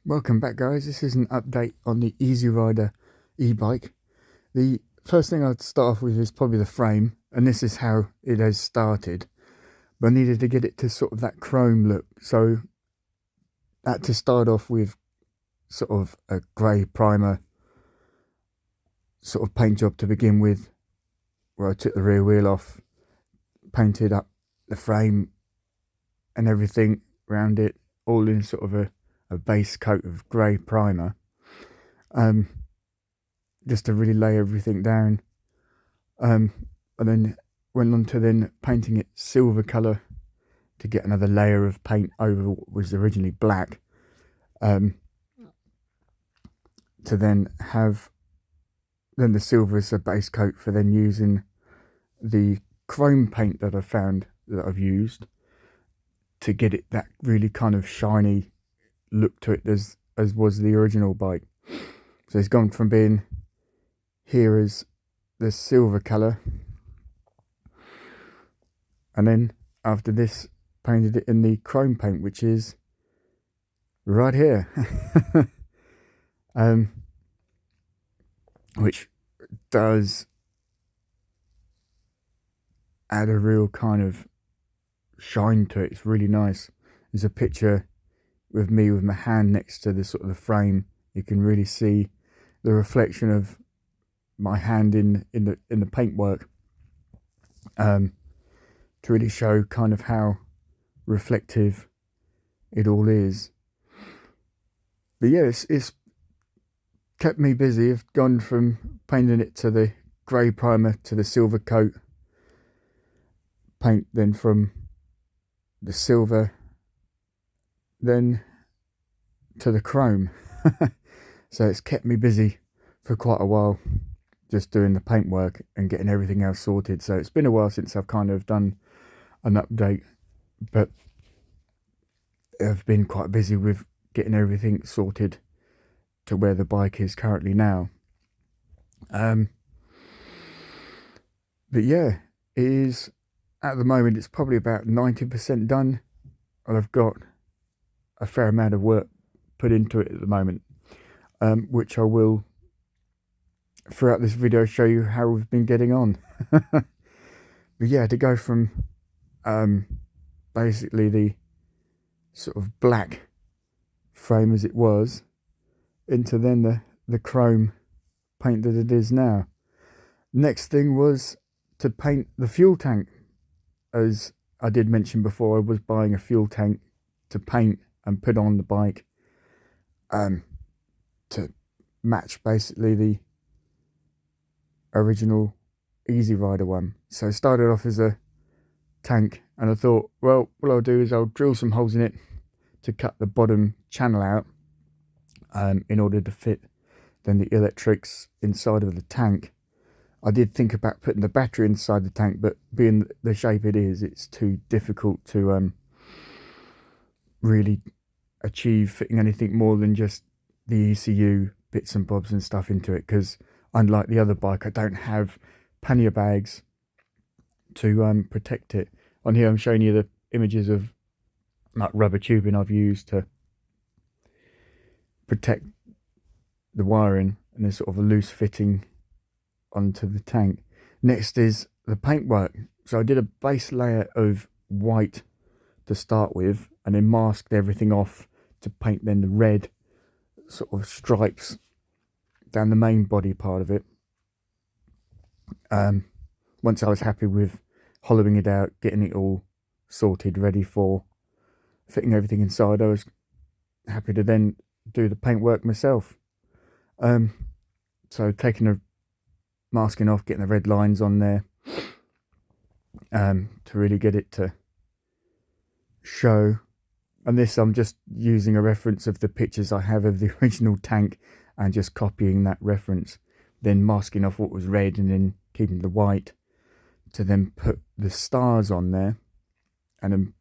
Welcome back, guys. This is an update on the Easy Rider e-bike. The first thing I'd start off with is probably the frame, and this is how it has started. But I needed to get it to sort of that chrome look, so I had to start off with sort of a grey primer sort of paint job to begin with, where I took the rear wheel off, painted up the frame and everything around it, all in sort of a base coat of grey primer. Just to really lay everything down, and then went on to then painting it silver colour to get another layer of paint over what was originally black, to then have the silver as a base coat for then using the chrome paint that I found that I've used to get it that really kind of shiny look to it as was the original bike. So it's gone from being here as the silver colour, and then after this painted it in the chrome paint, which is right here. Which does add a real kind of shine to it. It's really nice. There's a picture with me with my hand next to the sort of the frame. You can really see the reflection of my hand in the paintwork, to really show kind of how reflective it all is. But yeah, it's kept me busy. I've gone from painting it to the grey primer to the silver coat paint, then from the silver then to the chrome. So it's kept me busy for quite a while, just doing the paintwork and getting everything else sorted. So it's been a while since I've kind of done an update, but I've been quite busy with getting everything sorted to where the bike is currently now. But yeah, it is, at the moment it's probably about 90% done, and I've got a fair amount of work put into it at the moment, which I will throughout this video show you how we've been getting on. But yeah, to go from basically the sort of black frame as it was into then the chrome paint that it is now. Next thing was to paint the fuel tank. As I did mention before, I was buying a fuel tank to paint and put on the bike, to match basically the original Easy Rider one. So I started off as a tank, and I thought, well, what I'll do is I'll drill some holes in it to cut the bottom channel out, in order to fit then the electrics inside of the tank. I did think about putting the battery inside the tank, but being the shape it is, it's too difficult to really achieve fitting anything more than just the ECU bits and bobs and stuff into it, because unlike the other bike, I don't have pannier bags to protect it. On here I'm showing you the images of like rubber tubing I've used to protect the wiring, and there's sort of a loose fitting onto the tank. Next is the paintwork. So I did a base layer of white to start with, and then masked everything off to paint then the red sort of stripes down the main body part of it. Once I was happy with hollowing it out, getting it all sorted, ready for fitting everything inside, I was happy to then do the paintwork myself. So taking the masking off, getting the red lines on there, to really get it to show. And this, I'm just using a reference of the pictures I have of the original tank and just copying that reference, then masking off what was red and then keeping the white, to then put the stars on there, and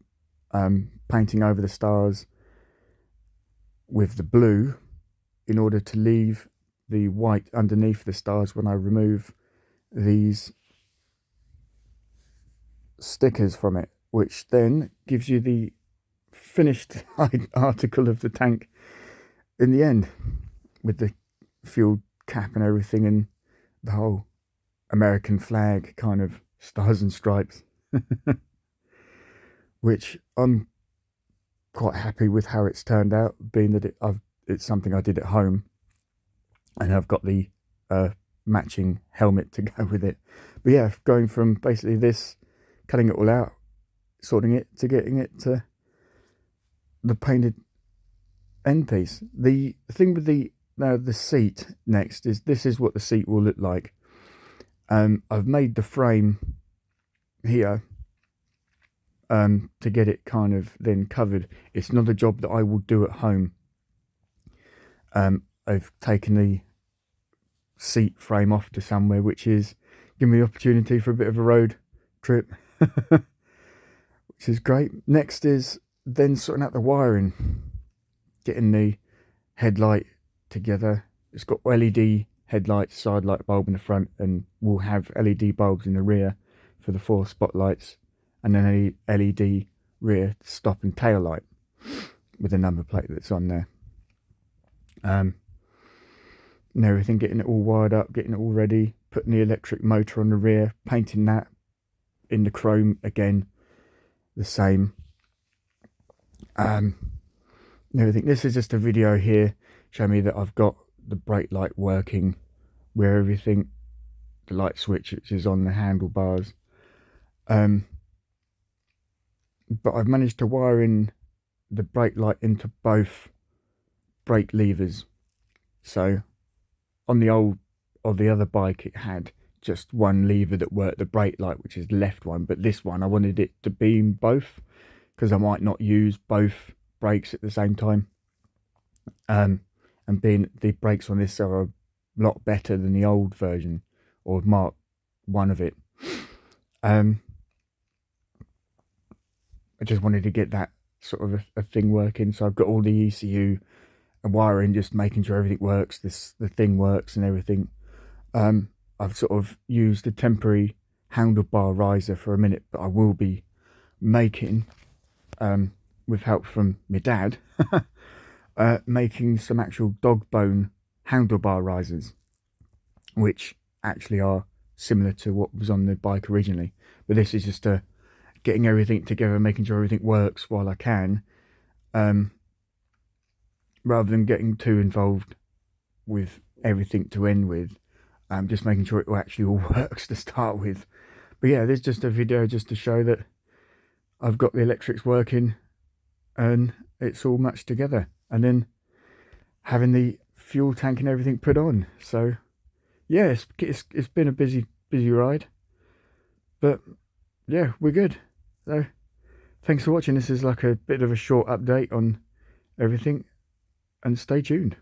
then painting over the stars with the blue in order to leave the white underneath the stars when I remove these stickers from it, which then gives you the finished article of the tank in the end, with the fuel cap and everything, and the whole American flag kind of stars and stripes, which I'm quite happy with how it's turned out, being that it's something I did at home, and I've got the matching helmet to go with it. But yeah, going from basically this, cutting it all out, sorting it, to getting it to the painted end piece. The thing with the seat next is, this is what the seat will look like. I've made the frame here to get it kind of then covered. It's not a job that I will do at home. I've taken the seat frame off to somewhere, which is giving me the opportunity for a bit of a road trip, which is great. Next is then sorting out the wiring, getting the headlight together. It's got LED headlights, side light bulb in the front, and we'll have LED bulbs in the rear for the 4 spotlights, and then a LED rear stop and tail light with a number plate that's on there. And everything, getting it all wired up, getting it all ready, putting the electric motor on the rear, painting that in the chrome again, the same. And everything. This is just a video here showing me that I've got the brake light working, where everything, the light switch which is on the handlebars. But I've managed to wire in the brake light into both brake levers. So on the other bike, it had just one lever that worked the brake light, which is the left one, but this one I wanted it to be in both, because I might not use both brakes at the same time. And being the brakes on this are a lot better than the old version, or Mark 1 of it. I just wanted to get that sort of a thing working, so I've got all the ECU and wiring, just making sure everything works, the thing works and everything. I've sort of used a temporary handlebar riser for a minute, but I will be making, with help from my dad, making some actual dog bone handlebar risers, which actually are similar to what was on the bike originally. But this is just getting everything together, making sure everything works while I can, rather than getting too involved with everything to end with. Just making sure it actually all works to start with. But yeah, this is just a video just to show that I've got the electrics working and it's all matched together, and then having the fuel tank and everything put on. So yeah, it's been a busy ride, but yeah, we're good. So thanks for watching. This is like a bit of a short update on everything, and stay tuned.